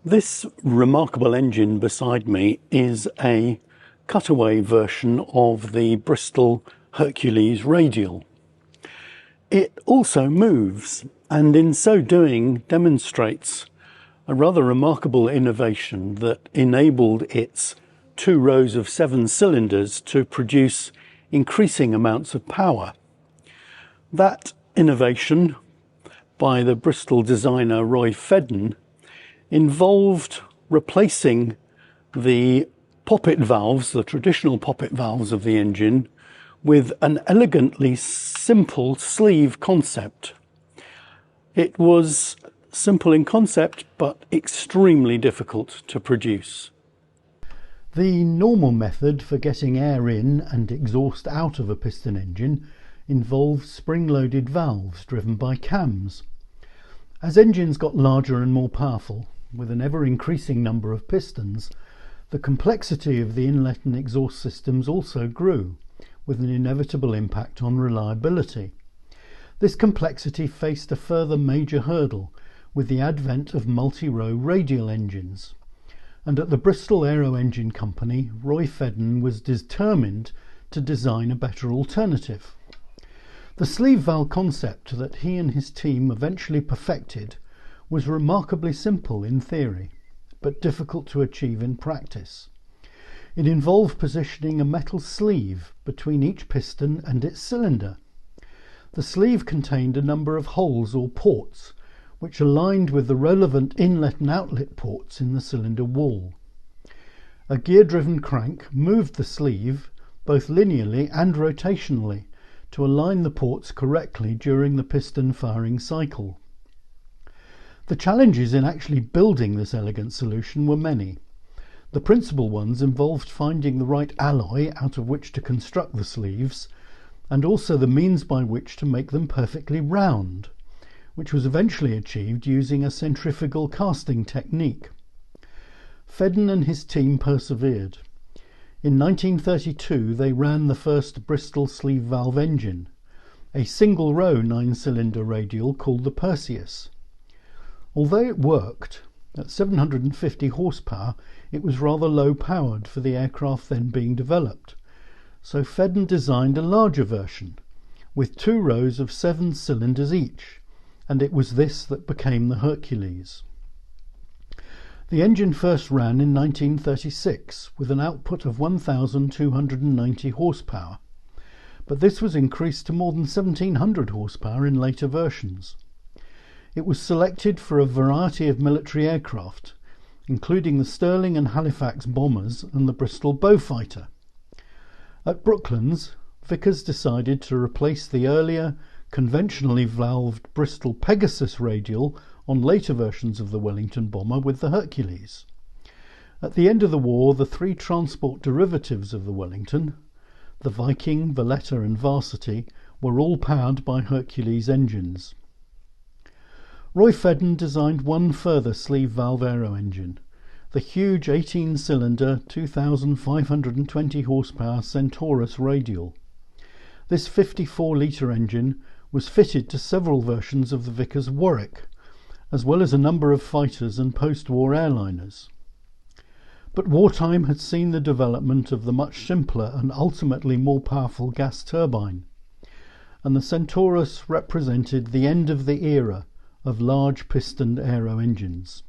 This remarkable engine beside me is a cutaway version of the Bristol Hercules Radial. It also moves, and in so doing demonstrates a rather remarkable innovation that enabled its 2 rows of 7 cylinders to produce increasing amounts of power. That innovation by the Bristol designer Roy Fedden involved replacing the poppet valves, the traditional poppet valves of the engine, with an elegantly simple sleeve concept. It was simple in concept, but extremely difficult to produce. The normal method for getting air in and exhaust out of a piston engine involves spring-loaded valves driven by cams. As engines got larger and more powerful, with an ever-increasing number of pistons, the complexity of the inlet and exhaust systems also grew, with an inevitable impact on reliability. This complexity faced a further major hurdle with the advent of multi-row radial engines, and at the Bristol Aero Engine Company, Roy Fedden was determined to design a better alternative. The sleeve valve concept that he and his team eventually perfected was remarkably simple in theory, but difficult to achieve in practice. It involved positioning a metal sleeve between each piston and its cylinder. The sleeve contained a number of holes or ports, which aligned with the relevant inlet and outlet ports in the cylinder wall. A gear-driven crank moved the sleeve both linearly and rotationally to align the ports correctly during the piston firing cycle. The challenges in actually building this elegant solution were many. The principal ones involved finding the right alloy out of which to construct the sleeves, and also the means by which to make them perfectly round, which was eventually achieved using a centrifugal casting technique. Fedden and his team persevered. In 1932 they ran the first Bristol sleeve valve engine, a single-row 9-cylinder radial called the Perseus. Although it worked, at 750 horsepower it was rather low-powered for the aircraft then being developed, so Fedden designed a larger version, with 2 rows of 7 cylinders each, and it was this that became the Hercules. The engine first ran in 1936 with an output of 1,290 horsepower, but this was increased to more than 1,700 horsepower in later versions. It was selected for a variety of military aircraft, including the Stirling and Halifax bombers and the Bristol Beaufighter. At Brooklands, Vickers decided to replace the earlier, conventionally valved Bristol Pegasus radial on later versions of the Wellington bomber with the Hercules. At the end of the war, the 3 transport derivatives of the Wellington, the Viking, Valletta and Varsity, were all powered by Hercules engines. Roy Fedden designed one further sleeve valve aero engine, the huge 18-cylinder 2,520 horsepower Centaurus Radial. This 54-litre engine was fitted to several versions of the Vickers Warwick, as well as a number of fighters and post-war airliners. But wartime had seen the development of the much simpler and ultimately more powerful gas turbine, and the Centaurus represented the end of the era of large pistoned aero engines.